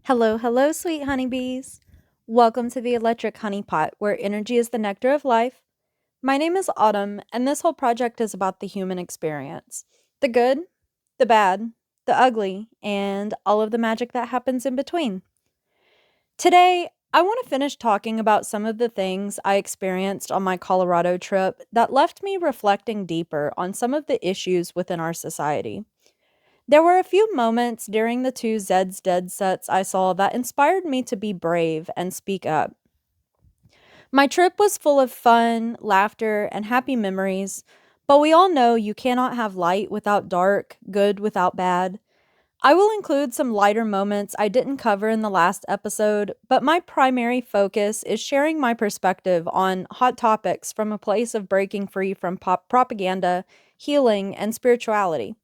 Hello, hello, sweet honeybees. Welcome to the Electric Honey Pot, where energy is the nectar of life. My name is Autumn, and this whole project is about the human experience the good, the bad, the ugly, and all of the magic that happens in between. Today, I want to finish talking about some of the things I experienced on my Colorado trip that left me reflecting deeper on some of the issues within our society. There were a few moments during the two Zed's Dead sets I saw that inspired me to be brave and speak up. My trip was full of fun, laughter, and happy memories, but we all know you cannot have light without dark, good without bad. I will include some lighter moments I didn't cover in the last episode, but my primary focus is sharing my perspective on hot topics from a place of breaking free from propaganda, healing, and spirituality.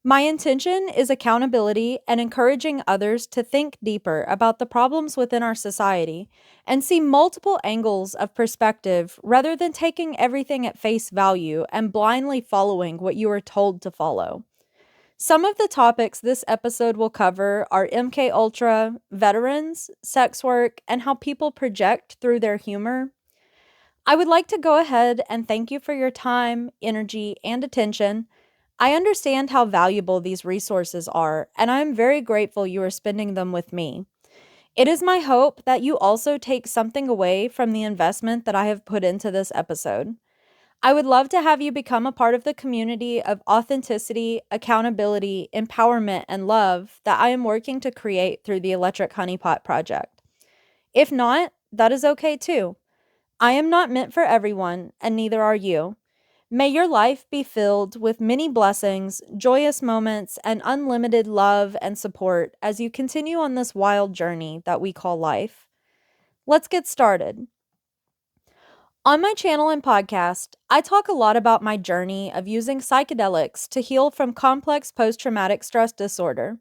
My intention is accountability and encouraging others to think deeper about the problems within our society and see multiple angles of perspective rather than taking everything at face value and blindly following what you are told to follow. Some of the topics this episode will cover are MKUltra, veterans, sex work, and how people project through their humor. I would like to go ahead and thank you for your time, energy, and attention. I understand how valuable these resources are, and I am very grateful you are spending them with me. It is my hope that you also take something away from the investment that I have put into this episode. I would love to have you become a part of the community of authenticity, accountability, empowerment, and love that I am working to create through the Electric Honeypot Project. If not, that is okay too. I am not meant for everyone, and neither are you. May your life be filled with many blessings, joyous moments, and unlimited love and support as you continue on this wild journey that we call life. Let's get started. On my channel and podcast, I talk a lot about my journey of using psychedelics to heal from complex post traumatic stress disorder.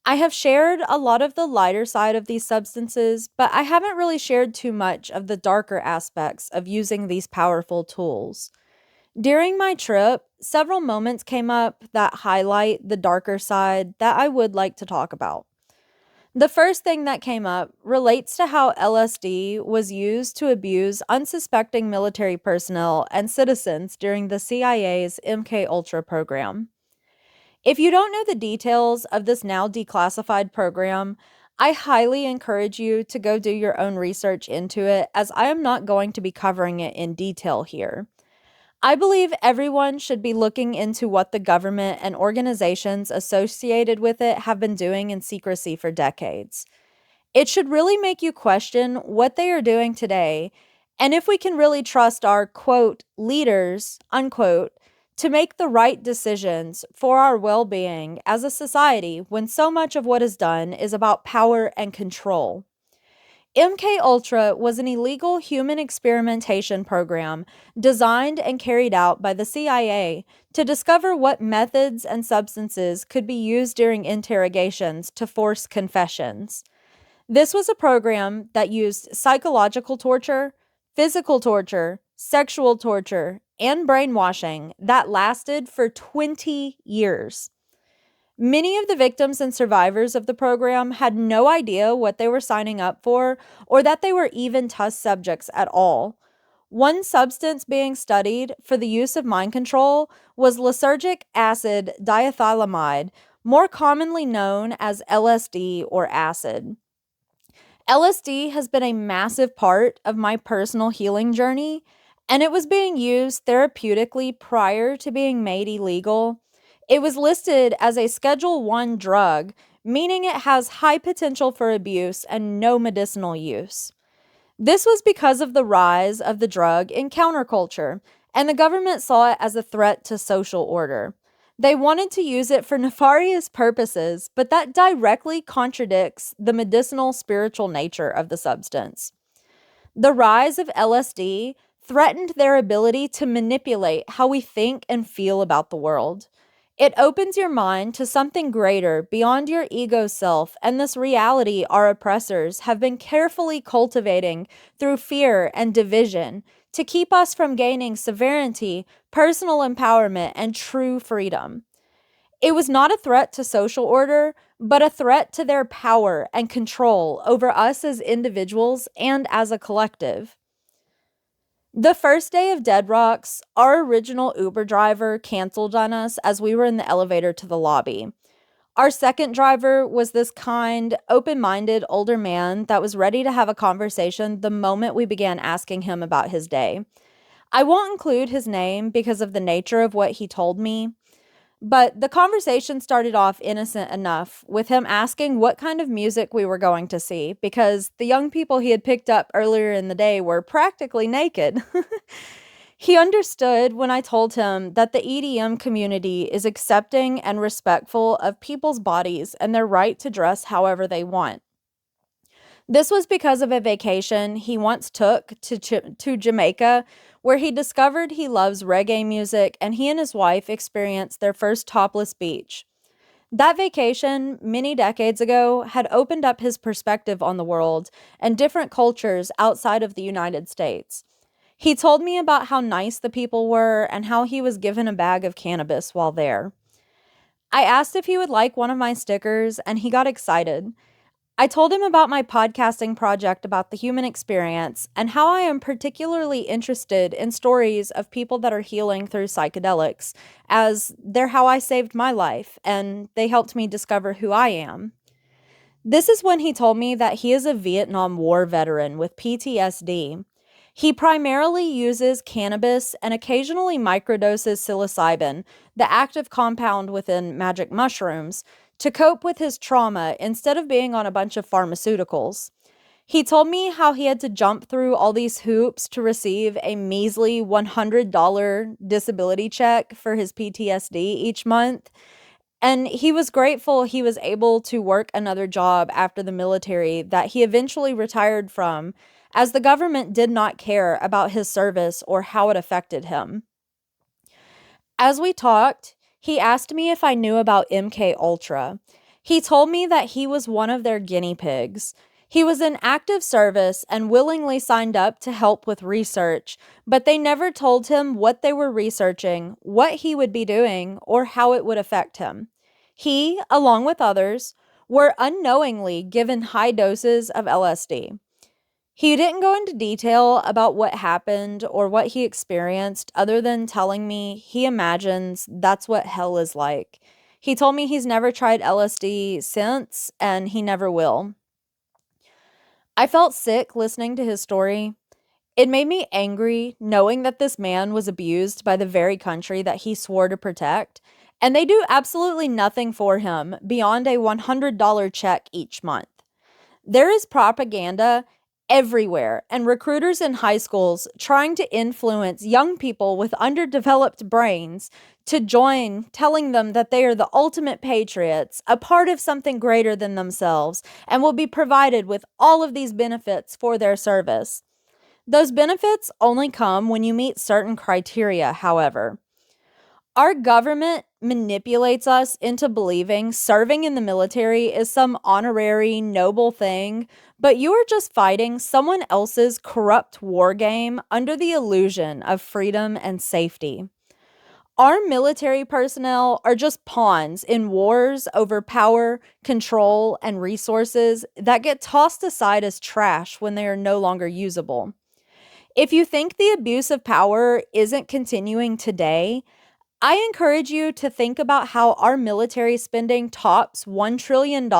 I have shared a lot of the lighter side of these substances, but I haven't really shared too much of the darker aspects of using these powerful tools. During my trip, several moments came up that highlight the darker side that I would like to talk about. The first thing that came up relates to how LSD was used to abuse unsuspecting military personnel and citizens during the CIA's MKUltra program. If you don't know the details of this now declassified program, I highly encourage you to go do your own research into it, as I am not going to be covering it in detail here. I believe everyone should be looking into what the government and organizations associated with it have been doing in secrecy for decades. It should really make you question what they are doing today and if we can really trust our, quote, leaders, unquote, to make the right decisions for our well being as a society when so much of what is done is about power and control. MKUltra was an illegal human experimentation program designed and carried out by the CIA to discover what methods and substances could be used during interrogations to force confessions. This was a program that used psychological torture, physical torture, sexual torture, and brainwashing that lasted for 20 years. Many of the victims and survivors of the program had no idea what they were signing up for or that they were even test subjects at all. One substance being studied for the use of mind control was lysergic acid diethylamide, more commonly known as LSD or acid. LSD has been a massive part of my personal healing journey, and it was being used therapeutically prior to being made illegal. It was listed as a Schedule 1 drug, meaning it has high potential for abuse and no medicinal use. This was because of the rise of the drug in counterculture, and the government saw it as a threat to social order. They wanted to use it for nefarious purposes, but that directly contradicts the medicinal spiritual nature of the substance. The rise of LSD threatened their ability to manipulate how we think and feel about the world. It opens your mind to something greater beyond your ego self and this reality our oppressors have been carefully cultivating through fear and division to keep us from gaining sovereignty, personal empowerment, and true freedom. It was not a threat to social order, but a threat to their power and control over us as individuals and as a collective. The first day of Dead Rocks, our original Uber driver canceled on us as we were in the elevator to the lobby. Our second driver was this kind, open minded older man that was ready to have a conversation the moment we began asking him about his day. I won't include his name because of the nature of what he told me, but the conversation started off innocent enough with him asking what kind of music we were going to see because the young people he had picked up earlier in the day were practically naked. He understood when I told him that the EDM community is accepting and respectful of people's bodies and their right to dress however they want. This was because of a vacation he once took to Jamaica, where he discovered he loves reggae music and he and his wife experienced their first topless beach. That vacation, many decades ago, had opened up his perspective on the world and different cultures outside of the United States. He told me about how nice the people were and how he was given a bag of cannabis while there. I asked if he would like one of my stickers, and he got excited. I told him about my podcasting project about the human experience and how I am particularly interested in stories of people that are healing through psychedelics, as they're how I saved my life and they helped me discover who I am. This is when he told me that he is a Vietnam War veteran with PTSD. He primarily uses cannabis and occasionally microdoses psilocybin, the active compound within magic mushrooms, to cope with his trauma instead of being on a bunch of pharmaceuticals. He told me how he had to jump through all these hoops to receive a measly $100 disability check for his PTSD each month. And he was grateful he was able to work another job after the military that he eventually retired from, as the government did not care about his service or how it affected him. As we talked, he asked me if I knew about MKUltra. He told me that he was one of their guinea pigs. He was in active service and willingly signed up to help with research, but they never told him what they were researching, what he would be doing, or how it would affect him. He, along with others, were unknowingly given high doses of LSD. He didn't go into detail about what happened or what he experienced, other than telling me he imagines that's what hell is like. He told me he's never tried LSD since, and he never will. I felt sick listening to his story. It made me angry knowing that this man was abused by the very country that he swore to protect, and they do absolutely nothing for him beyond a $100 check each month. There is propaganda everywhere, and recruiters in high schools trying to influence young people with underdeveloped brains to join, telling them that they are the ultimate patriots, a part of something greater than themselves, and will be provided with all of these benefits for their service. Those benefits only come when you meet certain criteria, however. Our government manipulates us into believing serving in the military is some honorary, noble thing, but you are just fighting someone else's corrupt war game under the illusion of freedom and safety. Our military personnel are just pawns in wars over power, control, and resources that get tossed aside as trash when they are no longer usable. If you think the abuse of power isn't continuing today, I encourage you to think about how our military spending tops $1 trillion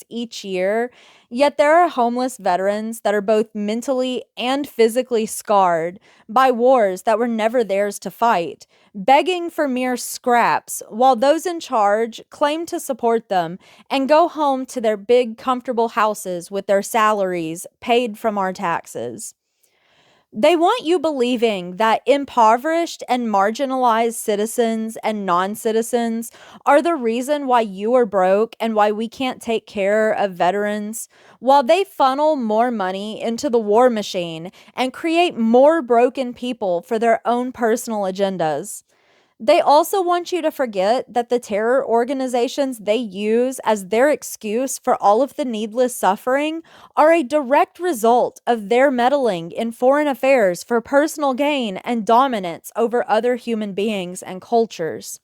each year, yet there are homeless veterans that are both mentally and physically scarred by wars that were never theirs to fight, begging for mere scraps while those in charge claim to support them and go home to their big, comfortable houses with their salaries paid from our taxes. They want you believing that impoverished and marginalized citizens and non-citizens are the reason why you are broke and why we can't take care of veterans, while they funnel more money into the war machine and create more broken people for their own personal agendas. They also want you to forget that the terror organizations they use as their excuse for all of the needless suffering are a direct result of their meddling in foreign affairs for personal gain and dominance over other human beings and cultures.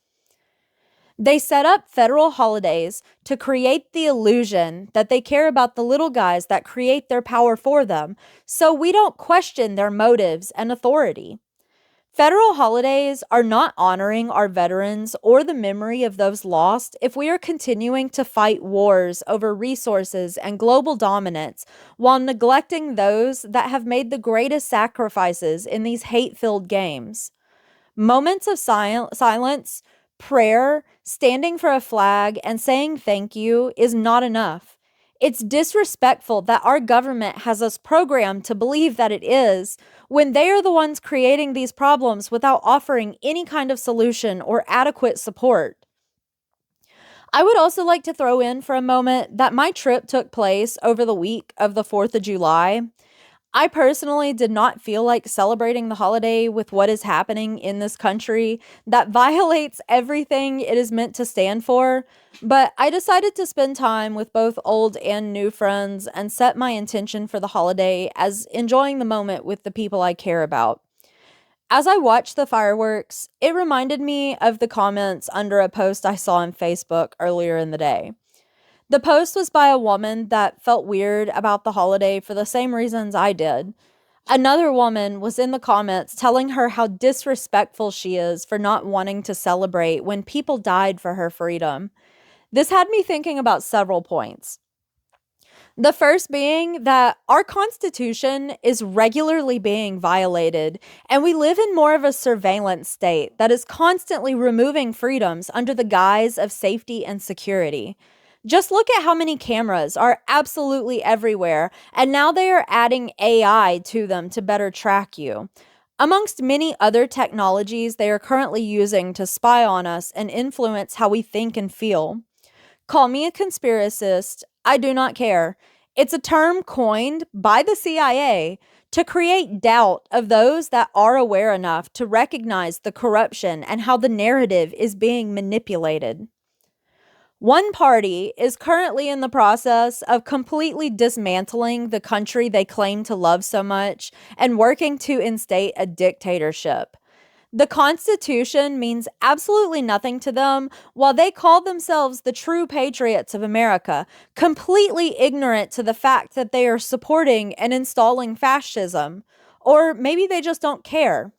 They set up federal holidays to create the illusion that they care about the little guys that create their power for them, so we don't question their motives and authority. Federal holidays are not honoring our veterans or the memory of those lost if we are continuing to fight wars over resources and global dominance while neglecting those that have made the greatest sacrifices in these hate filled games. Moments of silence, prayer, standing for a flag, and saying thank you is not enough. It's disrespectful that our government has us programmed to believe that it is when they are the ones creating these problems without offering any kind of solution or adequate support. I would also like to throw in for a moment that my trip took place over the week of the 4th of July. I personally did not feel like celebrating the holiday with what is happening in this country that violates everything it is meant to stand for, but I decided to spend time with both old and new friends and set my intention for the holiday as enjoying the moment with the people I care about. As I watched the fireworks, it reminded me of the comments under a post I saw on Facebook earlier in the day. The post was by a woman that felt weird about the holiday for the same reasons I did. Another woman was in the comments telling her how disrespectful she is for not wanting to celebrate when people died for her freedom. This had me thinking about several points. The first being that our Constitution is regularly being violated, and we live in more of a surveillance state that is constantly removing freedoms under the guise of safety and security. Just look at how many cameras are absolutely everywhere, and now they are adding AI to them to better track you. Amongst many other technologies they are currently using to spy on us and influence how we think and feel. Call me a conspiracist, I do not care. It's a term coined by the CIA to create doubt of those that are aware enough to recognize the corruption and how the narrative is being manipulated. One party is currently in the process of completely dismantling the country they claim to love so much and working to instate a dictatorship. The Constitution means absolutely nothing to them while they call themselves the true patriots of America, completely ignorant to the fact that they are supporting and installing fascism. Or maybe they just don't care.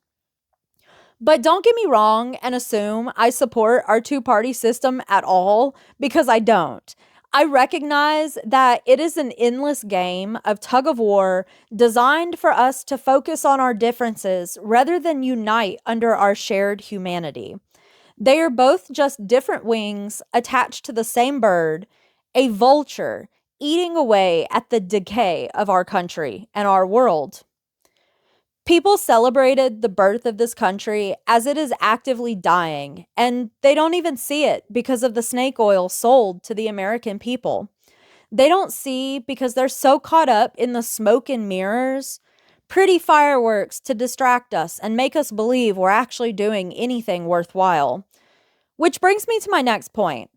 But don't get me wrong and assume I support our two-party system at all, because I don't. I recognize that it is an endless game of tug of war designed for us to focus on our differences rather than unite under our shared humanity. They are both just different wings attached to the same bird, a vulture eating away at the decay of our country and our world. People celebrated the birth of this country as it is actively dying, and they don't even see it because of the snake oil sold to the American people. They don't see because they're so caught up in the smoke and mirrors, pretty fireworks to distract us and make us believe we're actually doing anything worthwhile. Which brings me to my next point.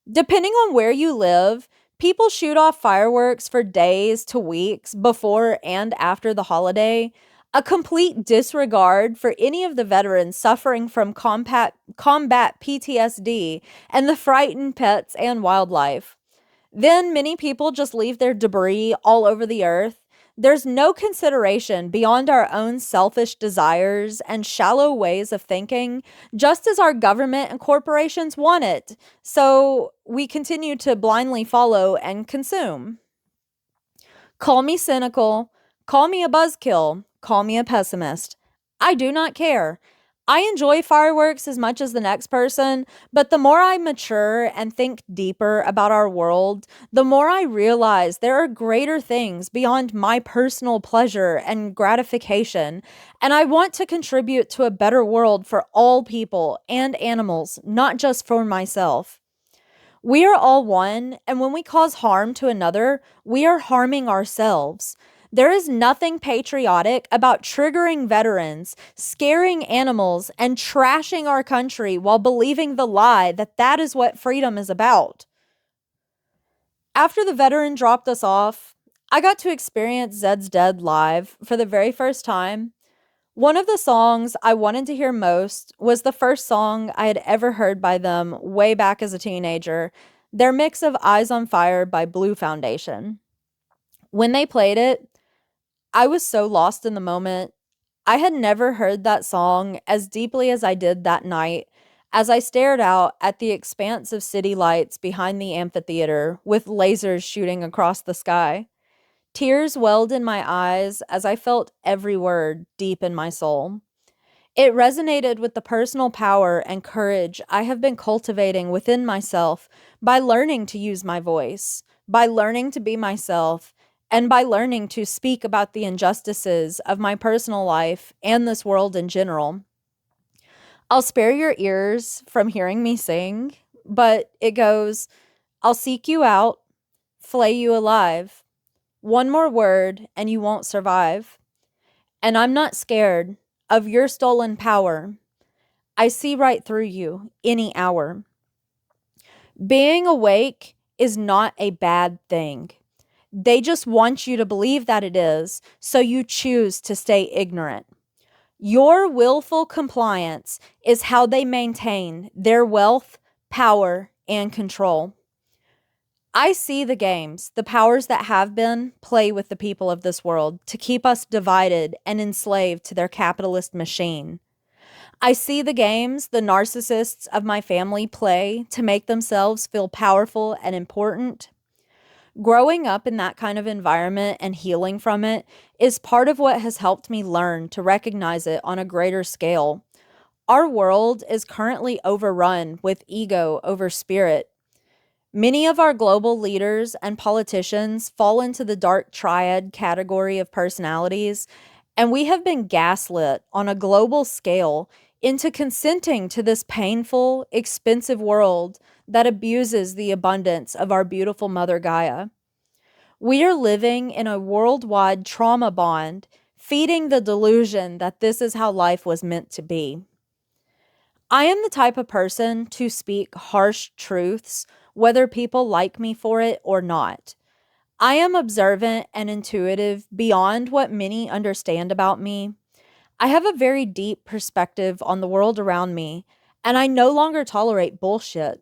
Depending on where you live, people shoot off fireworks for days to weeks before and after the holiday, a complete disregard for any of the veterans suffering from combat PTSD and the frightened pets and wildlife. Then many people just leave their debris all over the earth. There's no consideration beyond our own selfish desires and shallow ways of thinking, just as our government and corporations want it. So we continue to blindly follow and consume. Call me cynical, call me a buzzkill, call me a pessimist. I do not care. I enjoy fireworks as much as the next person, but the more I mature and think deeper about our world, the more I realize there are greater things beyond my personal pleasure and gratification, and I want to contribute to a better world for all people and animals, not just for myself. We are all one, and when we cause harm to another, we are harming ourselves. There is nothing patriotic about triggering veterans, scaring animals, and trashing our country while believing the lie that that is what freedom is about. After the veteran dropped us off, I got to experience Zed's Dead live for the very first time. One of the songs I wanted to hear most was the first song I had ever heard by them way back as a teenager, their mix of Eyes on Fire by Blue Foundation. When they played it, I was so lost in the moment. I had never heard that song as deeply as I did that night as I stared out at the expanse of city lights behind the amphitheater with lasers shooting across the sky. Tears welled in my eyes as I felt every word deep in my soul. It resonated with the personal power and courage I have been cultivating within myself by learning to use my voice, by learning to be myself, and by learning to speak about the injustices of my personal life and this world in general. I'll spare your ears from hearing me sing, but it goes, I'll seek you out, flay you alive. One more word and you won't survive. And I'm not scared of your stolen power. I see right through you any hour. Being awake is not a bad thing. They just want you to believe that it is, so you choose to stay ignorant. Your willful compliance is how they maintain their wealth, power, and control. I see the games the powers that have been play with the people of this world to keep us divided and enslaved to their capitalist machine. I see the games the narcissists of my family play to make themselves feel powerful and important. Growing up in that kind of environment and healing from it is part of what has helped me learn to recognize it on a greater scale. Our world is currently overrun with ego over spirit. Many of our global leaders and politicians fall into the dark triad category of personalities, and we have been gaslit on a global scale into consenting to this painful, expensive world that abuses the abundance of our beautiful Mother Gaia. We are living in a worldwide trauma bond, feeding the delusion that this is how life was meant to be. I am the type of person to speak harsh truths, whether people like me for it or not. I am observant and intuitive beyond what many understand about me. I have a very deep perspective on the world around me, and I no longer tolerate bullshit.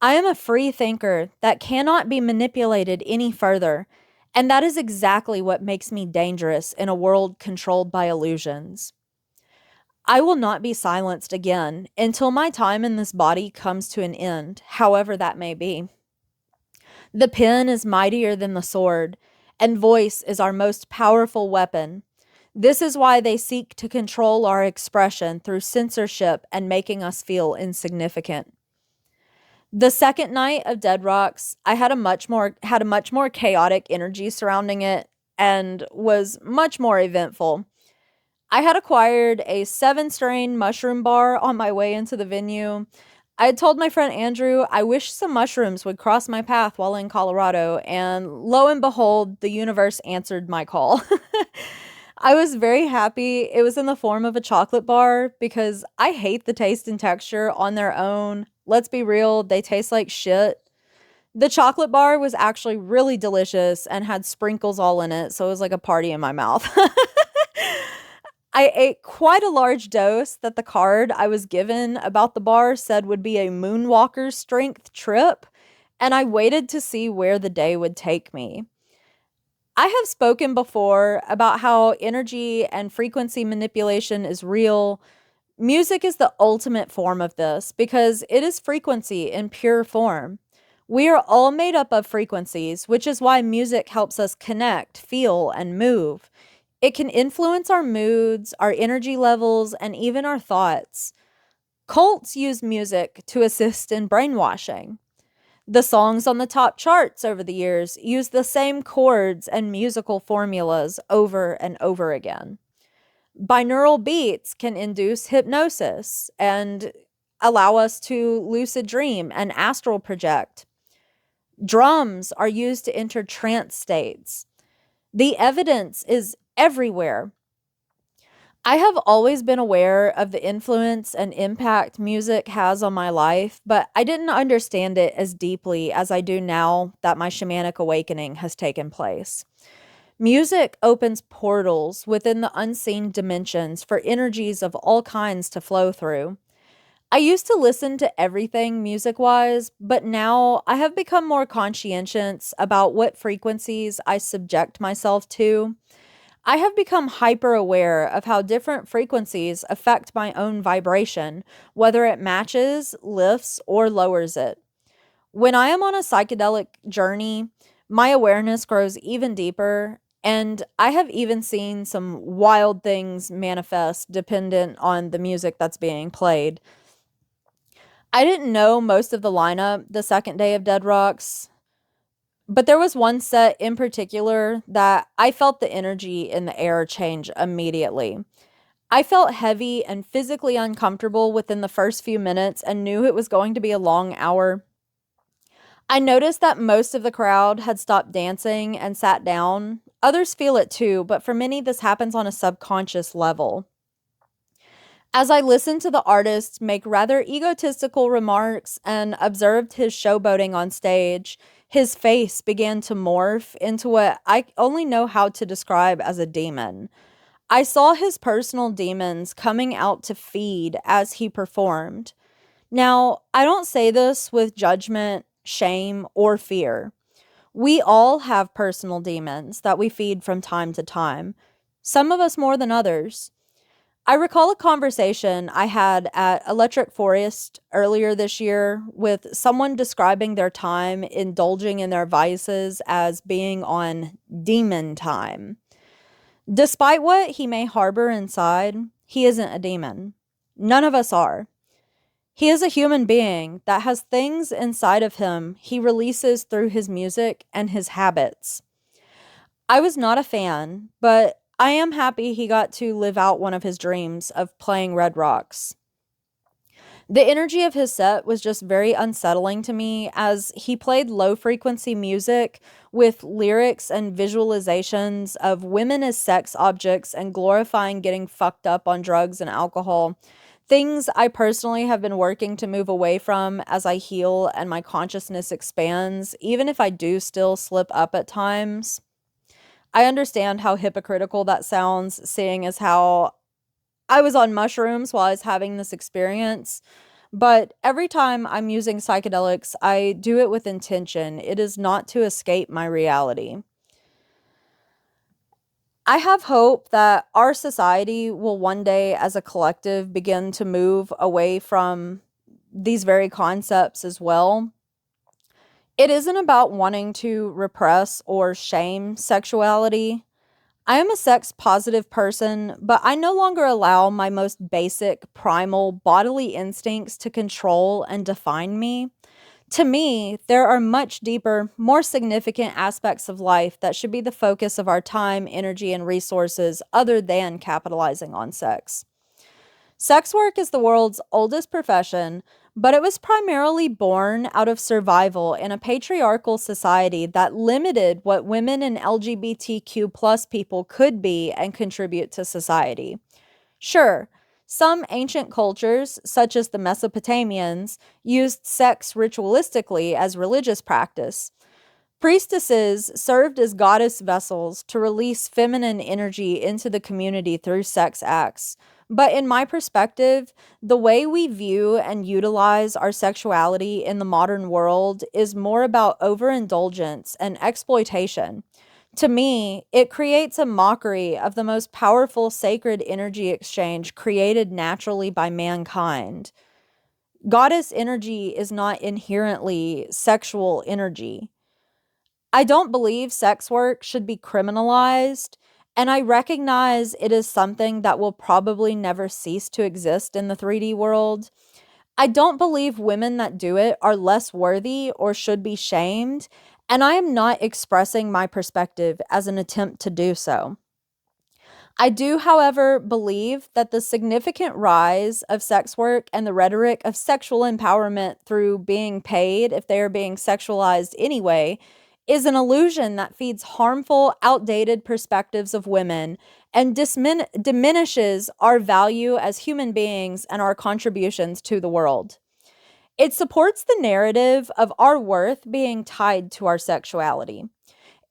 I am a free thinker that cannot be manipulated any further, and that is exactly what makes me dangerous in a world controlled by illusions. I will not be silenced again until my time in this body comes to an end, however that may be. The pen is mightier than the sword, and voice is our most powerful weapon. This is why they seek to control our expression through censorship and making us feel insignificant. The second night of Dead Rocks, I had a much more chaotic energy surrounding it and was much more eventful. I had acquired a 7-strain mushroom bar on my way into the venue. I had told my friend Andrew I wish some mushrooms would cross my path while in Colorado, and lo and behold, the universe answered my call. I was very happy it was in the form of a chocolate bar because I hate the taste and texture on their own. Let's be real, they taste like shit. The chocolate bar was actually really delicious and had sprinkles all in it, so it was like a party in my mouth. I ate quite a large dose that the card I was given about the bar said would be a moonwalker strength trip, and I waited to see where the day would take me. I have spoken before about how energy and frequency manipulation is real. Music is the ultimate form of this because it is frequency in pure form. We are all made up of frequencies, which is why music helps us connect, feel, and move. It can influence our moods, our energy levels, and even our thoughts. Cults use music to assist in brainwashing. The songs on the top charts over the years use the same chords and musical formulas over and over again. Binaural beats can induce hypnosis and allow us to lucid dream and astral project. Drums are used to enter trance states. The evidence is everywhere. I have always been aware of the influence and impact music has on my life, but I didn't understand it as deeply as I do now that my shamanic awakening has taken place. Music opens portals within the unseen dimensions for energies of all kinds to flow through. I used to listen to everything music wise, but now I have become more conscientious about what frequencies I subject myself to. I have become hyper aware of how different frequencies affect my own vibration, whether it matches, lifts, or lowers it. When I am on a psychedelic journey, my awareness grows even deeper, and I have even seen some wild things manifest dependent on the music that's being played. I didn't know most of the lineup the second day of Dead Rocks, but there was one set in particular that I felt the energy in the air change immediately. I felt heavy and physically uncomfortable within the first few minutes and knew it was going to be a long hour. I noticed that most of the crowd had stopped dancing and sat down. Others feel it too, but for many, this happens on a subconscious level. As I listened to the artist make rather egotistical remarks and observed his showboating on stage, his face began to morph into what I only know how to describe as a demon. I saw his personal demons coming out to feed as he performed. Now, I don't say this with judgment, shame, or fear. We all have personal demons that we feed from time to time, some of us more than others. I recall a conversation I had at Electric Forest earlier this year with someone describing their time indulging in their vices as being on demon time. Despite what he may harbor inside, he isn't a demon. None of us are. He is a human being that has things inside of him he releases through his music and his habits. I was not a fan, but I am happy he got to live out one of his dreams of playing Red Rocks. The energy of his set was just very unsettling to me as he played low frequency music with lyrics and visualizations of women as sex objects and glorifying getting fucked up on drugs and alcohol. Things I personally have been working to move away from as I heal and my consciousness expands, even if I do still slip up at times. I understand how hypocritical that sounds, seeing as how I was on mushrooms while I was having this experience. But every time I'm using psychedelics, I do it with intention. It is not to escape my reality. I have hope that our society will one day, as a collective, begin to move away from these very concepts as well. It isn't about wanting to repress or shame sexuality. I am a sex positive person, but I no longer allow my most basic, primal bodily instincts to control and define me. To me, there are much deeper, more significant aspects of life that should be the focus of our time, energy, and resources other than capitalizing on sex. Sex work is the world's oldest profession, but it was primarily born out of survival in a patriarchal society that limited what women and LGBTQ plus people could be and contribute to society. Sure, some ancient cultures, such as the Mesopotamians, used sex ritualistically as religious practice. Priestesses served as goddess vessels to release feminine energy into the community through sex acts. But in my perspective, the way we view and utilize our sexuality in the modern world is more about overindulgence and exploitation. To me, it creates a mockery of the most powerful sacred energy exchange created naturally by mankind. Goddess energy is not inherently sexual energy. I don't believe sex work should be criminalized, and I recognize it is something that will probably never cease to exist in the 3D world. I don't believe women that do it are less worthy or should be shamed, and I am not expressing my perspective as an attempt to do so. I do, however, believe that the significant rise of sex work and the rhetoric of sexual empowerment through being paid if they are being sexualized anyway is an illusion that feeds harmful, outdated perspectives of women and diminishes our value as human beings and our contributions to the world. It supports the narrative of our worth being tied to our sexuality.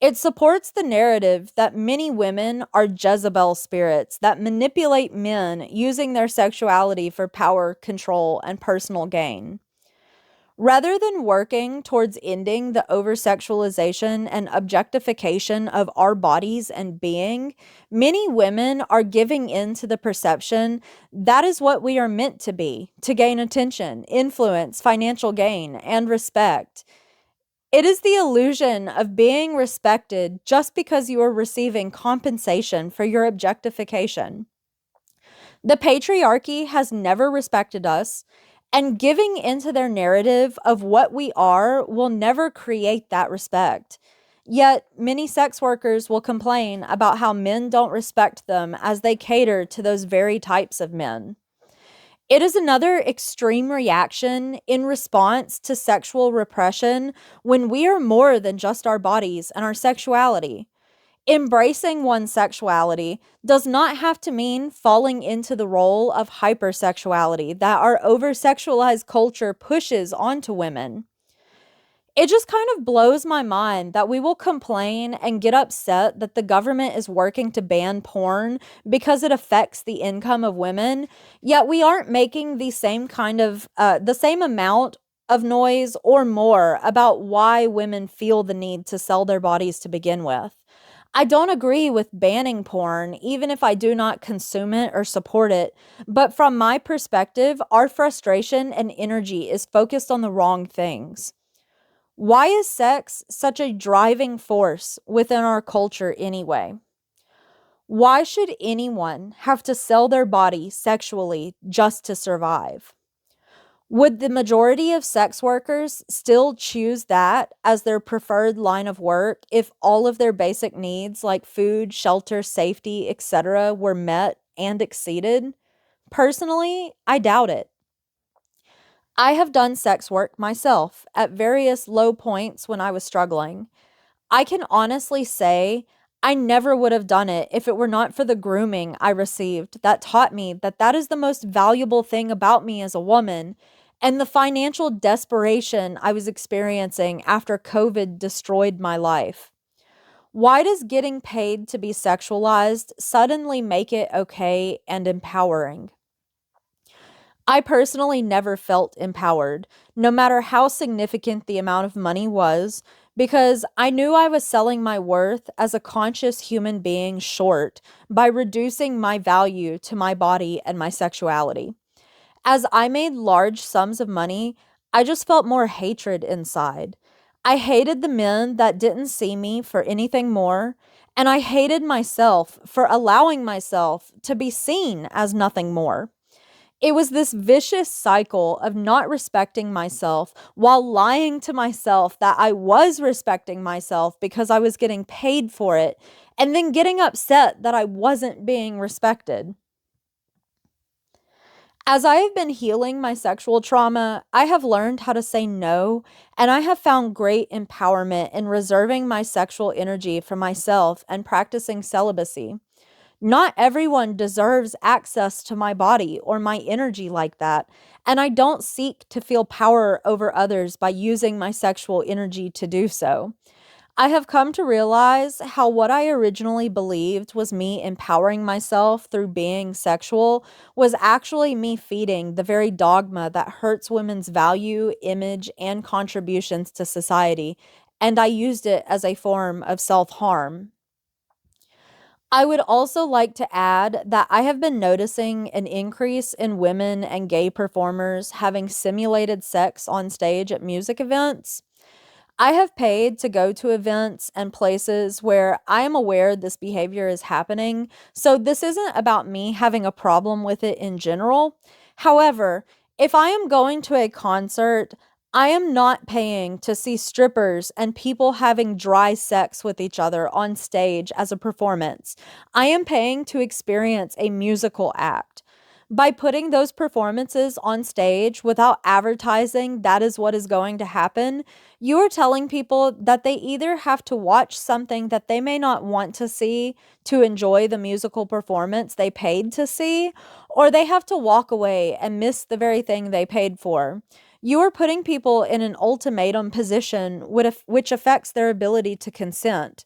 It supports the narrative that many women are Jezebel spirits that manipulate men using their sexuality for power, control, and personal gain. Rather than working towards ending the oversexualization and objectification of our bodies and being, many women are giving in to the perception that is what we are meant to be, to gain attention, influence, financial gain, and respect. It is the illusion of being respected just because you are receiving compensation for your objectification. The patriarchy has never respected us, and giving into their narrative of what we are will never create that respect. Yet, many sex workers will complain about how men don't respect them as they cater to those very types of men. It is another extreme reaction in response to sexual repression when we are more than just our bodies and our sexuality. Embracing one's sexuality does not have to mean falling into the role of hypersexuality that our over-sexualized culture pushes onto women. It just kind of blows my mind that we will complain and get upset that the government is working to ban porn because it affects the income of women, yet we aren't making the same amount of noise or more about why women feel the need to sell their bodies to begin with. I don't agree with banning porn, even if I do not consume it or support it. But from my perspective, our frustration and energy is focused on the wrong things. Why is sex such a driving force within our culture anyway? Why should anyone have to sell their body sexually just to survive? Would the majority of sex workers still choose that as their preferred line of work if all of their basic needs like food, shelter, safety, etc. were met and exceeded? Personally, I doubt it. I have done sex work myself at various low points when I was struggling. I can honestly say I never would have done it if it were not for the grooming I received that taught me that that is the most valuable thing about me as a woman, and the financial desperation I was experiencing after COVID destroyed my life. Why does getting paid to be sexualized suddenly make it okay and empowering? I personally never felt empowered, no matter how significant the amount of money was, because I knew I was selling my worth as a conscious human being short by reducing my value to my body and my sexuality. As I made large sums of money, I just felt more hatred inside. I hated the men that didn't see me for anything more, and I hated myself for allowing myself to be seen as nothing more. It was this vicious cycle of not respecting myself while lying to myself that I was respecting myself because I was getting paid for it, and then getting upset that I wasn't being respected. As I have been healing my sexual trauma, I have learned how to say no, and I have found great empowerment in reserving my sexual energy for myself and practicing celibacy. Not everyone deserves access to my body or my energy like that, and I don't seek to feel power over others by using my sexual energy to do so. I have come to realize how what I originally believed was me empowering myself through being sexual was actually me feeding the very dogma that hurts women's value, image, and contributions to society, and I used it as a form of self harm. I would also like to add that I have been noticing an increase in women and gay performers having simulated sex on stage at music events. I have paid to go to events and places where I am aware this behavior is happening, so this isn't about me having a problem with it in general. However, if I am going to a concert, I am not paying to see strippers and people having dry sex with each other on stage as a performance. I am paying to experience a musical act. By putting those performances on stage without advertising that is what is going to happen, you are telling people that they either have to watch something that they may not want to see to enjoy the musical performance they paid to see, or they have to walk away and miss the very thing they paid for. You are putting people in an ultimatum position which affects their ability to consent.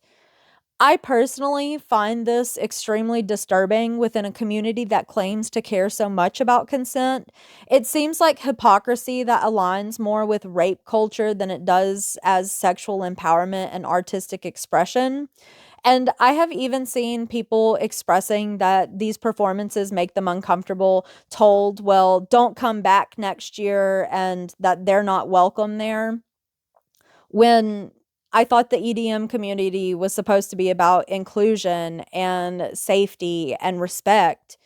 I personally find this extremely disturbing within a community that claims to care so much about consent. It seems like hypocrisy that aligns more with rape culture than it does as sexual empowerment and artistic expression. And I have even seen people expressing that these performances make them uncomfortable, told, well, don't come back next year, and that they're not welcome there. When I thought the EDM community was supposed to be about inclusion and safety and respect.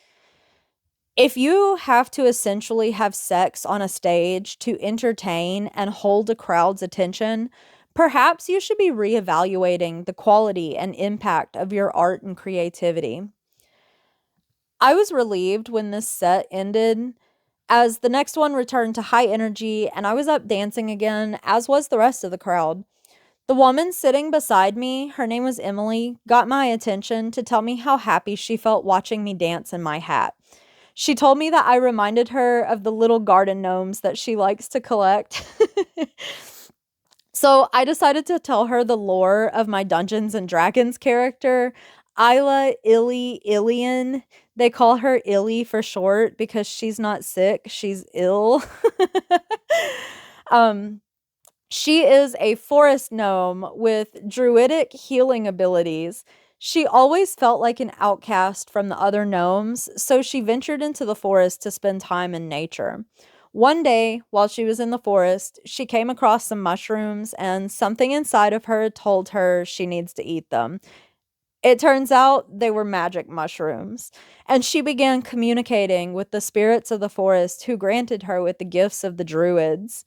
If you have to essentially have sex on a stage to entertain and hold a crowd's attention, perhaps you should be reevaluating the quality and impact of your art and creativity. I was relieved when this set ended, as the next one returned to high energy and I was up dancing again, as was the rest of the crowd. The woman sitting beside me, her name was Emily, got my attention to tell me how happy she felt watching me dance in my hat. She told me that I reminded her of the little garden gnomes that she likes to collect. So I decided to tell her the lore of my Dungeons and Dragons character, Isla Illy Ilian. They call her Illy for short because she's not sick, she's ill. um, she is a forest gnome with druidic healing abilities. She always felt like an outcast from the other gnomes, so she ventured into the forest to spend time in nature. One day, while she was in the forest, she came across some mushrooms, and something inside of her told her she needs to eat them. It turns out they were magic mushrooms, and she began communicating with the spirits of the forest who granted her with the gifts of the druids.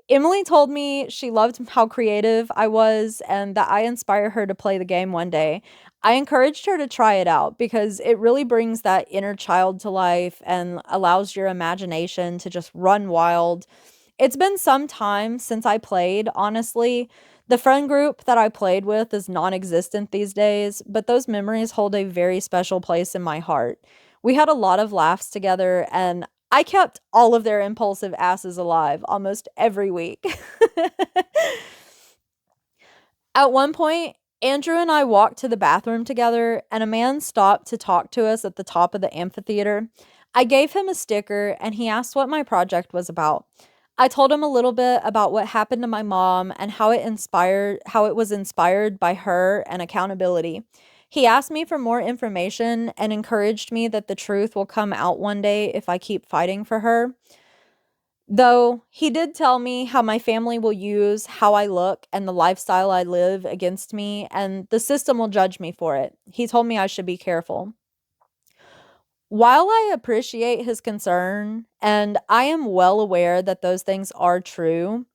Emily told me she loved how creative I was and that I inspire her to play the game one day. I encouraged her to try it out because it really brings that inner child to life and allows your imagination to just run wild. It's been some time since I played, honestly. The friend group that I played with is non existent these days, but those memories hold a very special place in my heart. We had a lot of laughs together, and I kept all of their impulsive asses alive almost every week. At one point, Andrew and I walked to the bathroom together, and a man stopped to talk to us at the top of the amphitheater. I gave him a sticker, and he asked what my project was about. I told him a little bit about what happened to my mom and how it was inspired by her and accountability. He asked me for more information and encouraged me that the truth will come out one day if I keep fighting for her. Though he did tell me how my family will use how I look and the lifestyle I live against me, and the system will judge me for it. He told me I should be careful. While I appreciate his concern, and I am well aware that those things are true,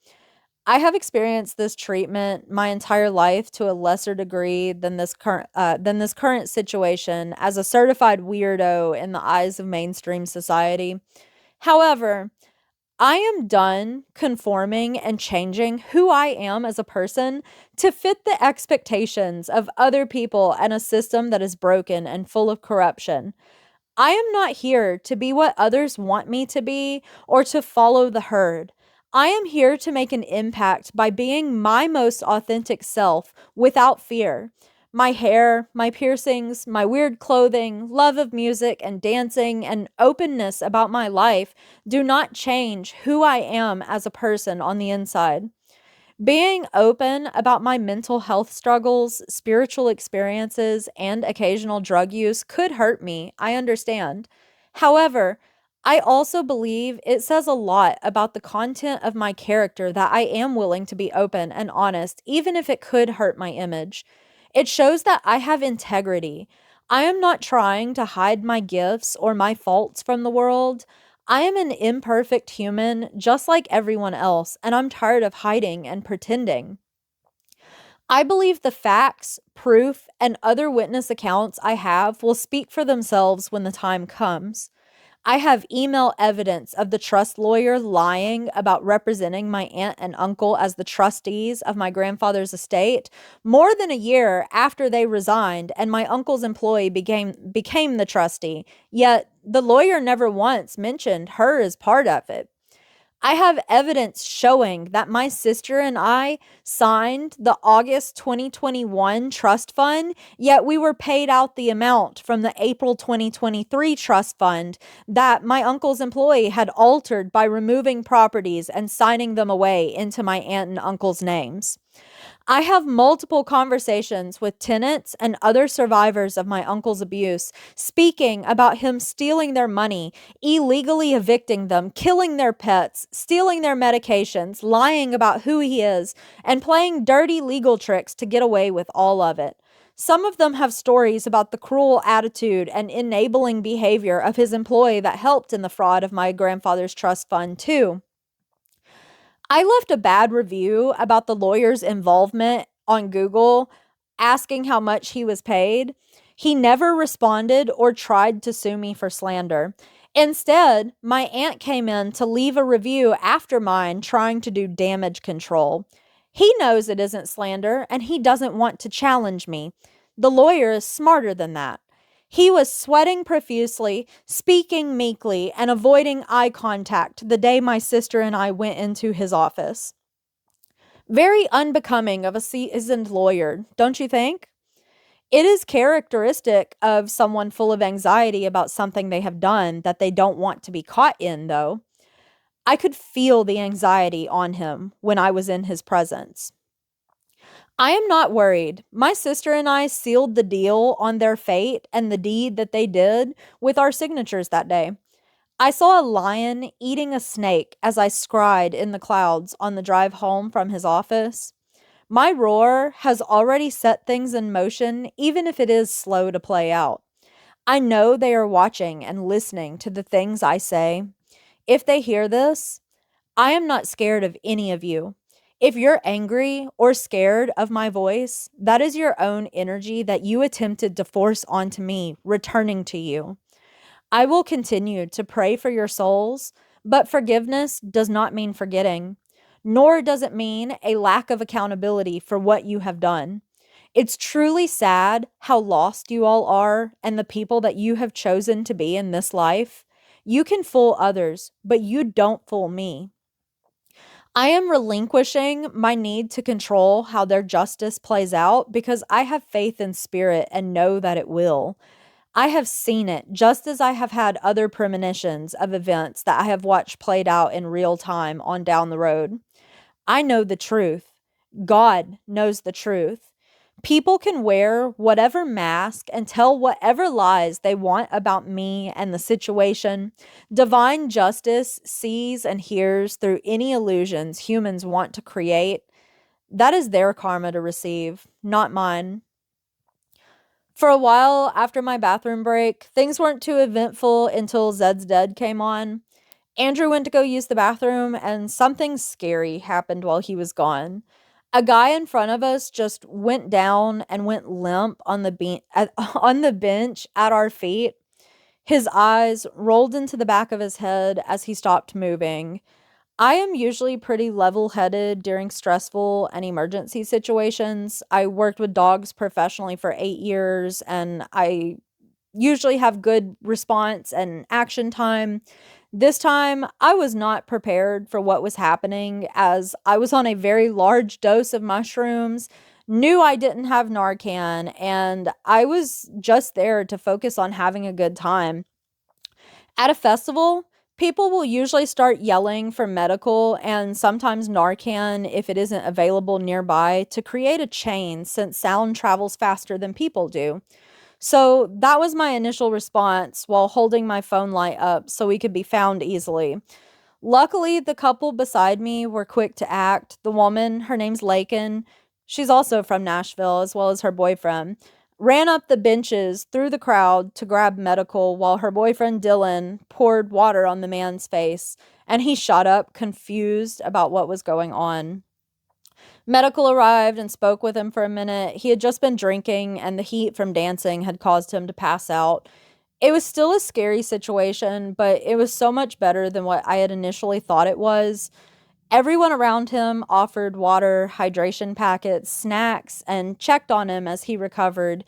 I have experienced this treatment my entire life to a lesser degree than this current situation as a certified weirdo in the eyes of mainstream society. However, I am done conforming and changing who I am as a person to fit the expectations of other people and a system that is broken and full of corruption. I am not here to be what others want me to be or to follow the herd. I am here to make an impact by being my most authentic self without fear. My hair, my piercings, my weird clothing, love of music and dancing, and openness about my life do not change who I am as a person on the inside. Being open about my mental health struggles, spiritual experiences, and occasional drug use could hurt me, I understand. However, I also believe it says a lot about the content of my character that I am willing to be open and honest, even if it could hurt my image. It shows that I have integrity. I am not trying to hide my gifts or my faults from the world. I am an imperfect human, just like everyone else, and I'm tired of hiding and pretending. I believe the facts, proof, and other witness accounts I have will speak for themselves when the time comes. I have email evidence of the trust lawyer lying about representing my aunt and uncle as the trustees of my grandfather's estate more than a year after they resigned and my uncle's employee became the trustee. Yet the lawyer never once mentioned her as part of it. I have evidence showing that my sister and I signed the August 2021 trust fund, yet we were paid out the amount from the April 2023 trust fund that my uncle's employee had altered by removing properties and signing them away into my aunt and uncle's names. I have multiple conversations with tenants and other survivors of my uncle's abuse, speaking about him stealing their money, illegally evicting them, killing their pets, stealing their medications, lying about who he is, and playing dirty legal tricks to get away with all of it. Some of them have stories about the cruel attitude and enabling behavior of his employee that helped in the fraud of my grandfather's trust fund, too. I left a bad review about the lawyer's involvement on Google, asking how much he was paid. He never responded or tried to sue me for slander. Instead, my aunt came in to leave a review after mine, trying to do damage control. He knows it isn't slander and he doesn't want to challenge me. The lawyer is smarter than that. He was sweating profusely, speaking meekly, and avoiding eye contact the day my sister and I went into his office. Very unbecoming of a seasoned lawyer, don't you think? It is characteristic of someone full of anxiety about something they have done that they don't want to be caught in, though. I could feel the anxiety on him when I was in his presence. I am not worried. My sister and I sealed the deal on their fate and the deed that they did with our signatures that day. I saw a lion eating a snake as I scried in the clouds on the drive home from his office. My roar has already set things in motion, even if it is slow to play out. I know they are watching and listening to the things I say. If they hear this, I am not scared of any of you. If you're angry or scared of my voice, that is your own energy that you attempted to force onto me, returning to you. I will continue to pray for your souls, but forgiveness does not mean forgetting, nor does it mean a lack of accountability for what you have done. It's truly sad how lost you all are and the people that you have chosen to be in this life. You can fool others, but you don't fool me. I am relinquishing my need to control how their justice plays out because I have faith in spirit and know that it will. I have seen it just as I have had other premonitions of events that I have watched played out in real time on down the road. I know the truth. God knows the truth. People can wear whatever mask and tell whatever lies they want about me and the situation. Divine justice sees and hears through any illusions humans want to create. That is their karma to receive, not mine. For a while after my bathroom break, things weren't too eventful until Zed's Dead came on. Andrew went to go use the bathroom, and something scary happened while he was gone. A guy in front of us just went down and went limp on on the bench at our feet. His eyes rolled into the back of his head as he stopped moving. I am usually pretty level-headed during stressful and emergency situations. I worked with dogs professionally for 8 years, and I usually have good response and action time. This time, I was not prepared for what was happening as I was on a very large dose of mushrooms, knew I didn't have Narcan, and I was just there to focus on having a good time. At a festival, people will usually start yelling for medical and sometimes Narcan if it isn't available nearby to create a chain since sound travels faster than people do. So that was my initial response while holding my phone light up so we could be found easily. Luckily, the couple beside me were quick to act. The woman, her name's Lakin, she's also from Nashville, as well as her boyfriend, ran up the benches through the crowd to grab medical while her boyfriend Dylan poured water on the man's face, and he shot up, confused about what was going on. Medical arrived and spoke with him for a minute. He had just been drinking, and the heat from dancing had caused him to pass out. It was still a scary situation, but it was so much better than what I had initially thought it was. Everyone around him offered water, hydration packets, snacks, and checked on him as he recovered.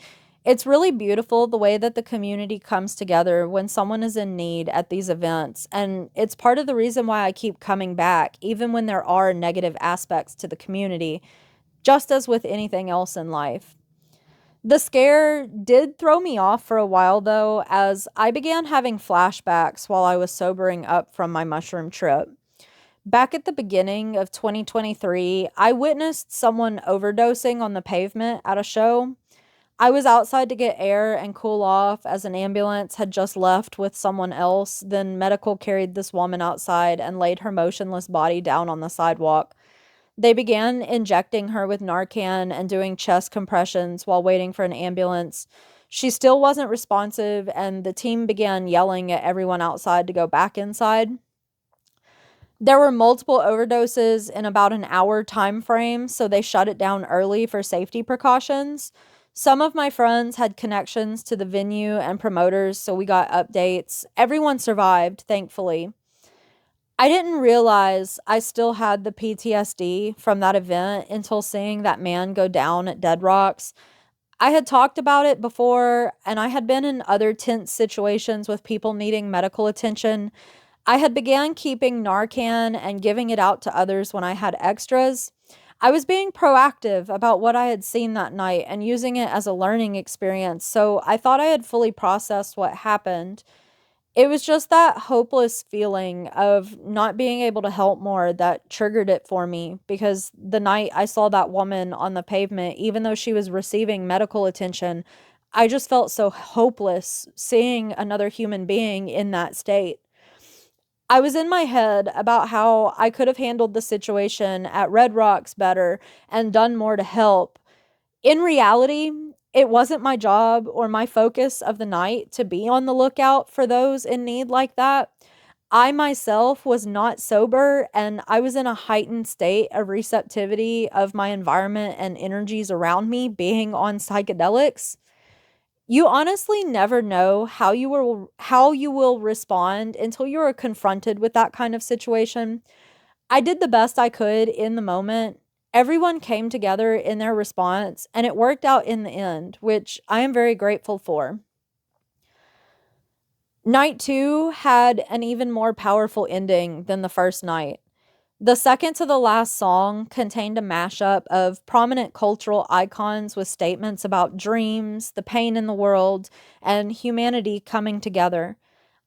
It's really beautiful the way that the community comes together when someone is in need at these events, and it's part of the reason why I keep coming back, even when there are negative aspects to the community, just as with anything else in life. The scare did throw me off for a while, though, as I began having flashbacks while I was sobering up from my mushroom trip. Back at the beginning of 2023, I witnessed someone overdosing on the pavement at a show. I was outside to get air and cool off as an ambulance had just left with someone else. Then medical carried this woman outside and laid her motionless body down on the sidewalk. They began injecting her with Narcan and doing chest compressions while waiting for an ambulance. She still wasn't responsive, and the team began yelling at everyone outside to go back inside. There were multiple overdoses in about an hour time frame, so they shut it down early for safety precautions. Some of my friends had connections to the venue and promoters, so we got updates. Everyone survived, thankfully. I didn't realize I still had the PTSD from that event until seeing that man go down at Dead Rocks. I had talked about it before, and I had been in other tense situations with people needing medical attention. I had began keeping Narcan and giving it out to others when I had extras. I was being proactive about what I had seen that night and using it as a learning experience, so I thought I had fully processed what happened. It was just that hopeless feeling of not being able to help more that triggered it for me, because the night I saw that woman on the pavement, even though she was receiving medical attention, I just felt so hopeless seeing another human being in that state. I was in my head about how I could have handled the situation at Red Rocks better and done more to help. In reality, it wasn't my job or my focus of the night to be on the lookout for those in need like that. I myself was not sober, and I was in a heightened state of receptivity of my environment and energies around me being on psychedelics. You honestly never know how you will respond until you are confronted with that kind of situation. I did the best I could in the moment. Everyone came together in their response, and it worked out in the end, which I am very grateful for. Night 2 had an even more powerful ending than the first night. The second to the last song contained a mashup of prominent cultural icons with statements about dreams, the pain in the world, and humanity coming together.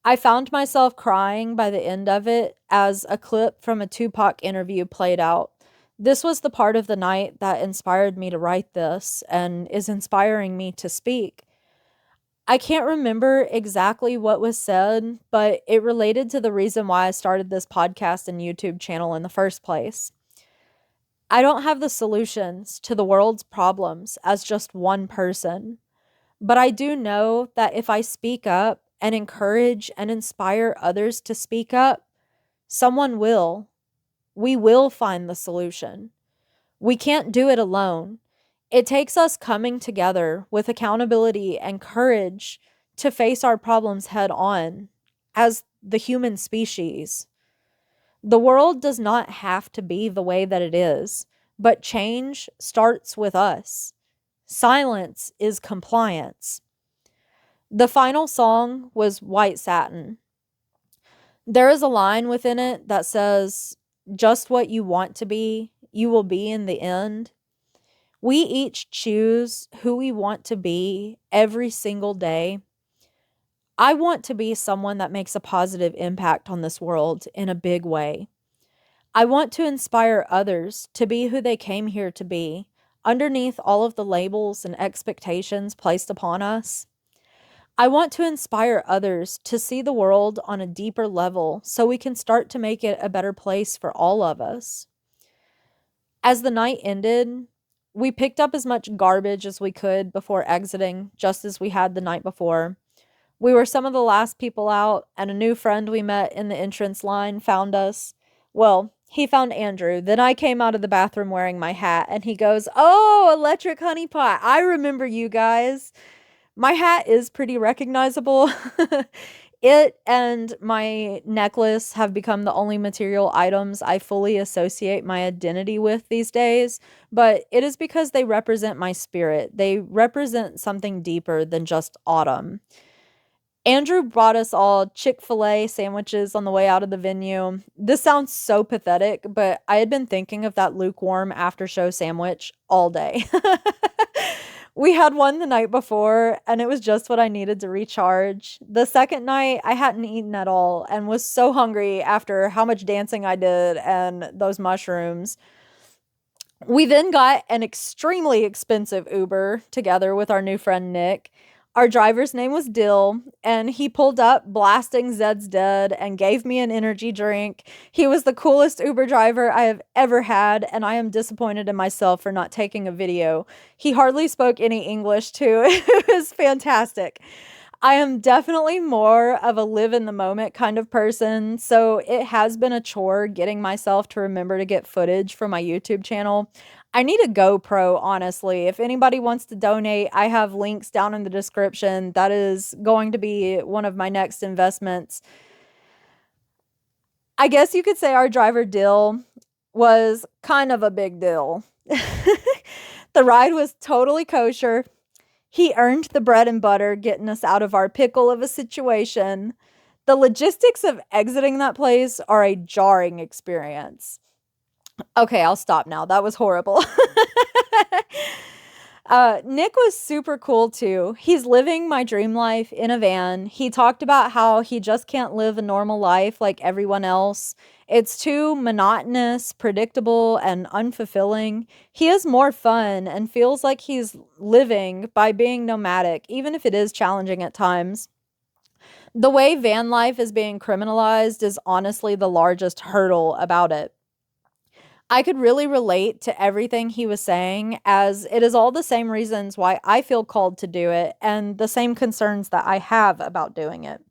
I found myself crying by the end of it as a clip from a Tupac interview played out. This was the part of the night that inspired me to write this and is inspiring me to speak. I can't remember exactly what was said, but it related to the reason why I started this podcast and YouTube channel in the first place. I don't have the solutions to the world's problems as just one person, but I do know that if I speak up and encourage and inspire others to speak up, someone will. We will find the solution. We can't do it alone. It takes us coming together with accountability and courage to face our problems head on as the human species. The world does not have to be the way that it is, but change starts with us. Silence is compliance. The final song was White Satin. There is a line within it that says, "Just what you want to be, you will be in the end." We each choose who we want to be every single day. I want to be someone that makes a positive impact on this world in a big way. I want to inspire others to be who they came here to be, underneath all of the labels and expectations placed upon us. I want to inspire others to see the world on a deeper level so we can start to make it a better place for all of us. As the night ended, we picked up as much garbage as we could before exiting, just as we had the night before. We were some of the last people out, and a new friend we met in the entrance line found us. Well, he found Andrew. Then I came out of the bathroom wearing my hat, and he goes, "Oh, Electric Honey Pot. I remember you guys." My hat is pretty recognizable. It and my necklace have become the only material items I fully associate my identity with these days, but it is because they represent my spirit. They represent something deeper than just autumn. Andrew brought us all Chick-fil-A sandwiches on the way out of the venue. This sounds so pathetic, but I had been thinking of that lukewarm after show sandwich all day. We had one the night before, and it was just what I needed to recharge. The second night, I hadn't eaten at all and was so hungry after how much dancing I did and those mushrooms. We then got an extremely expensive Uber together with our new friend Nick. Our driver's name was Dill, and he pulled up blasting Zed's Dead and gave me an energy drink. He was the coolest Uber driver I have ever had, and I am disappointed in myself for not taking a video. He hardly spoke any English, too. It was fantastic. I am definitely more of a live in the moment kind of person, so it has been a chore getting myself to remember to get footage for my YouTube channel. I need a GoPro, honestly. If anybody wants to donate, I have links down in the description. That is going to be one of my next investments. I guess you could say our driver Dill was kind of a big deal. The ride was totally kosher. He earned the bread and butter, getting us out of our pickle of a situation. The logistics of exiting that place are a jarring experience. Okay, I'll stop now. That was horrible. Nick was super cool too. He's living my dream life in a van. He talked about how he just can't live a normal life like everyone else. It's too monotonous, predictable, and unfulfilling. He has more fun and feels like he's living by being nomadic, even if it is challenging at times. The way van life is being criminalized is honestly the largest hurdle about it. I could really relate to everything he was saying, as it is all the same reasons why I feel called to do it and the same concerns that I have about doing it.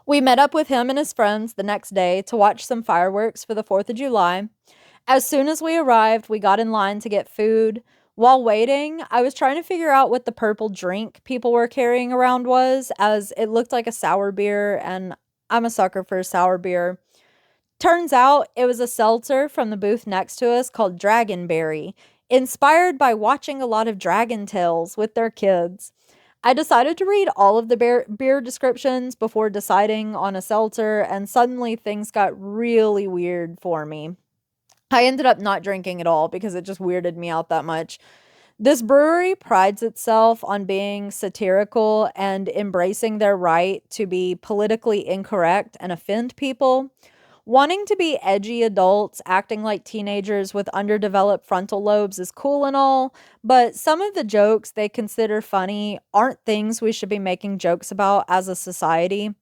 We met up with him and his friends the next day to watch some fireworks for the 4th of July. As soon as we arrived, we got in line to get food. While waiting, I was trying to figure out what the purple drink people were carrying around was, as it looked like a sour beer, and I'm a sucker for sour beer. Turns out it was a seltzer from the booth next to us called Dragonberry, inspired by watching a lot of Dragon Tales with their kids. I decided to read all of the beer descriptions before deciding on a seltzer, and suddenly things got really weird for me. I ended up not drinking at all because it just weirded me out that much. This brewery prides itself on being satirical and embracing their right to be politically incorrect and offend people. Wanting to be edgy adults acting like teenagers with underdeveloped frontal lobes is cool and all, but some of the jokes they consider funny aren't things we should be making jokes about as a society.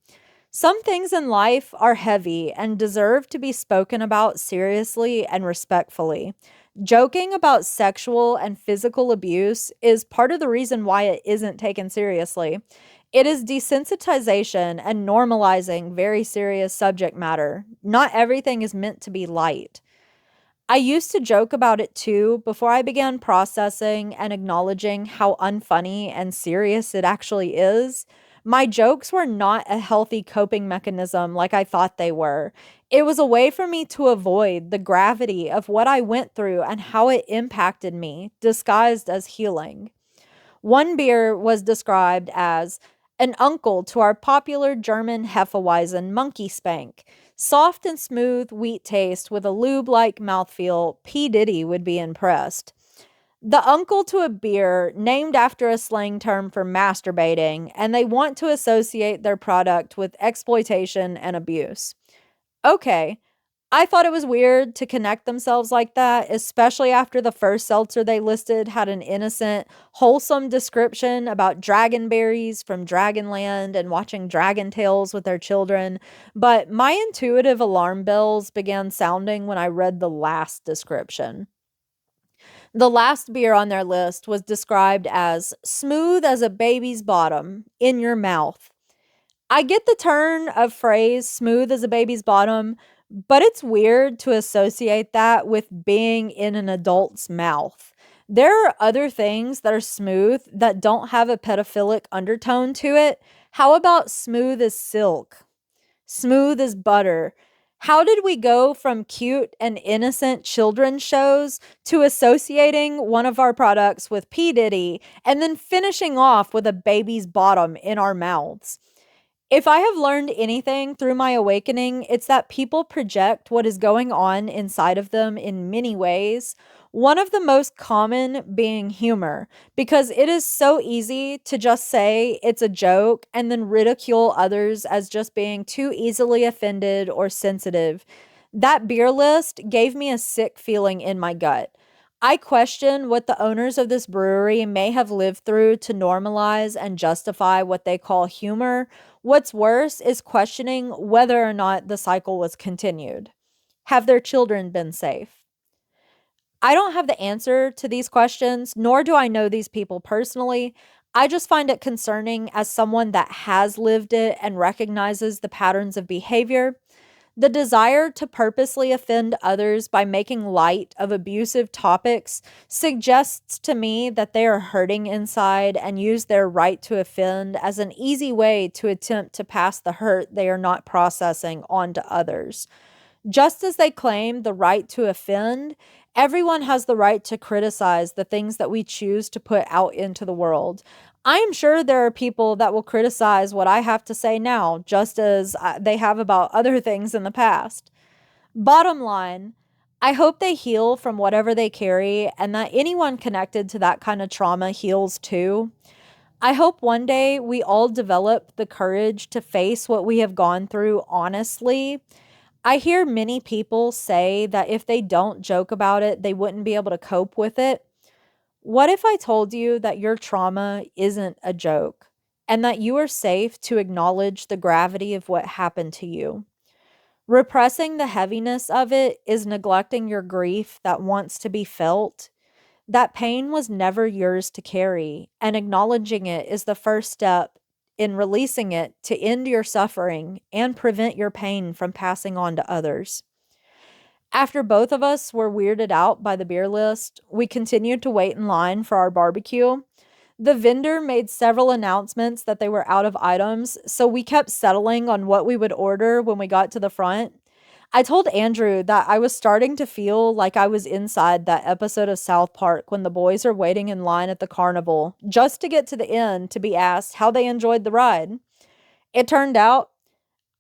Some things in life are heavy and deserve to be spoken about seriously and respectfully. Joking about sexual and physical abuse is part of the reason why it isn't taken seriously. It is desensitization and normalizing very serious subject matter. Not everything is meant to be light. I used to joke about it too before I began processing and acknowledging how unfunny and serious it actually is. My jokes were not a healthy coping mechanism like I thought they were. It was a way for me to avoid the gravity of what I went through and how it impacted me, disguised as healing. One beer was described as an uncle to our popular German Hefeweizen Monkey Spank. Soft and smooth wheat taste with a lube-like mouthfeel, P. Diddy would be impressed. The uncle to a beer named after a slang term for masturbating, and they want to associate their product with exploitation and abuse. Okay, I thought it was weird to connect themselves like that, especially after the first seltzer they listed had an innocent, wholesome description about dragonberries from Dragonland and watching Dragon Tales with their children. But my intuitive alarm bells began sounding when I read the last description. The last beer on their list was described as smooth as a baby's bottom in your mouth. I get the turn of phrase smooth as a baby's bottom, but it's weird to associate that with being in an adult's mouth. There are other things that are smooth that don't have a pedophilic undertone to it. How about smooth as silk? Smooth as butter? How did we go from cute and innocent children's shows to associating one of our products with P. Diddy and then finishing off with a baby's bottom in our mouths? If I have learned anything through my awakening, it's that people project what is going on inside of them in many ways. One of the most common being humor, because it is so easy to just say it's a joke and then ridicule others as just being too easily offended or sensitive. That beer list gave me a sick feeling in my gut. I question what the owners of this brewery may have lived through to normalize and justify what they call humor. What's worse is questioning whether or not the cycle was continued. Have their children been safe? I don't have the answer to these questions, nor do I know these people personally. I just find it concerning as someone that has lived it and recognizes the patterns of behavior. The desire to purposely offend others by making light of abusive topics suggests to me that they are hurting inside and use their right to offend as an easy way to attempt to pass the hurt they are not processing on to others. Just as they claim the right to offend, everyone has the right to criticize the things that we choose to put out into the world. I am sure there are people that will criticize what I have to say now, just as they have about other things in the past. Bottom line, I hope they heal from whatever they carry and that anyone connected to that kind of trauma heals too. I hope one day we all develop the courage to face what we have gone through honestly. I hear many people say that if they don't joke about it, they wouldn't be able to cope with it. What if I told you that your trauma isn't a joke and that you are safe to acknowledge the gravity of what happened to you? Repressing the heaviness of it is neglecting your grief that wants to be felt. That pain was never yours to carry, and acknowledging it is the first step in releasing it to end your suffering and prevent your pain from passing on to others. After both of us were weirded out by the beer list, we continued to wait in line for our barbecue. The vendor made several announcements that they were out of items, so we kept settling on what we would order when we got to the front. I told Andrew that I was starting to feel like I was inside that episode of South Park when the boys are waiting in line at the carnival just to get to the end to be asked how they enjoyed the ride. It turned out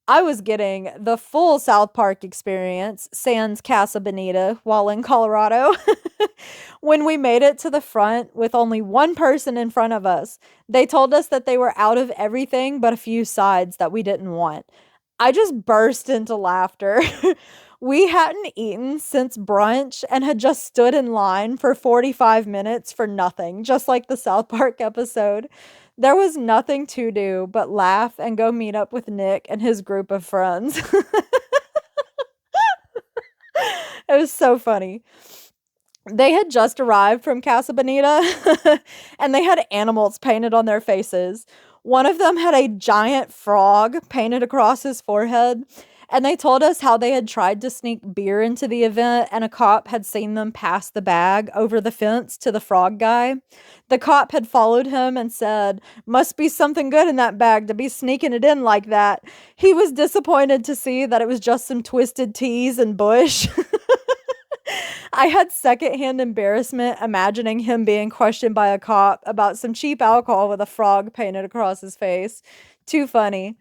I was getting the full South Park experience, sans Casa Bonita, while in Colorado. When we made it to the front with only one person in front of us, they told us that they were out of everything but a few sides that we didn't want. I just burst into laughter. We hadn't eaten since brunch and had just stood in line for 45 minutes for nothing, just like the South Park episode. There was nothing to do but laugh and go meet up with Nick and his group of friends. It was so funny. They had just arrived from Casa Bonita and they had animals painted on their faces. One of them had a giant frog painted across his forehead. And they told us how they had tried to sneak beer into the event and a cop had seen them pass the bag over the fence to the frog guy. The cop had followed him and said, "Must be something good in that bag to be sneaking it in like that." He was disappointed to see that it was just some twisted teas and bush. I had secondhand embarrassment imagining him being questioned by a cop about some cheap alcohol with a frog painted across his face. Too funny.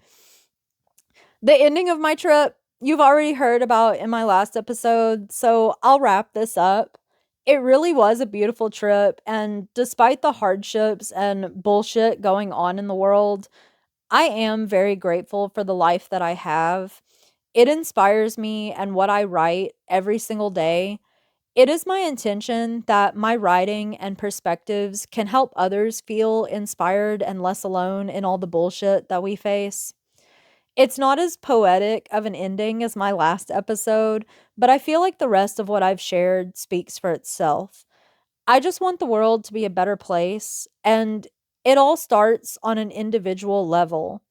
The ending of my trip, you've already heard about in my last episode, so I'll wrap this up. It really was a beautiful trip, and despite the hardships and bullshit going on in the world, I am very grateful for the life that I have. It inspires me and what I write every single day. It is my intention that my writing and perspectives can help others feel inspired and less alone in all the bullshit that we face. It's not as poetic of an ending as my last episode, but I feel like the rest of what I've shared speaks for itself. I just want the world to be a better place, and it all starts on an individual level.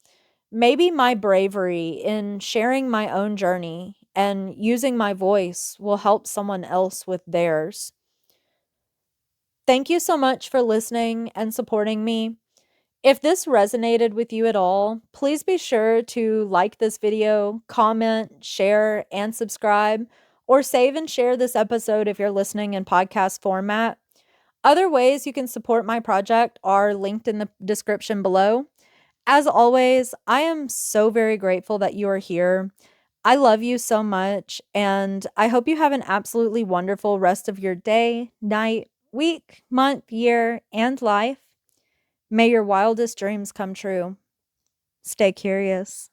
Maybe my bravery in sharing my own journey and using my voice will help someone else with theirs. Thank you so much for listening and supporting me. If this resonated with you at all, please be sure to like this video, comment, share, and subscribe, or save and share this episode if you're listening in podcast format. Other ways you can support my project are linked in the description below. As always, I am so very grateful that you are here. I love you so much, and I hope you have an absolutely wonderful rest of your day, night, week, month, year, and life. May your wildest dreams come true. Stay curious.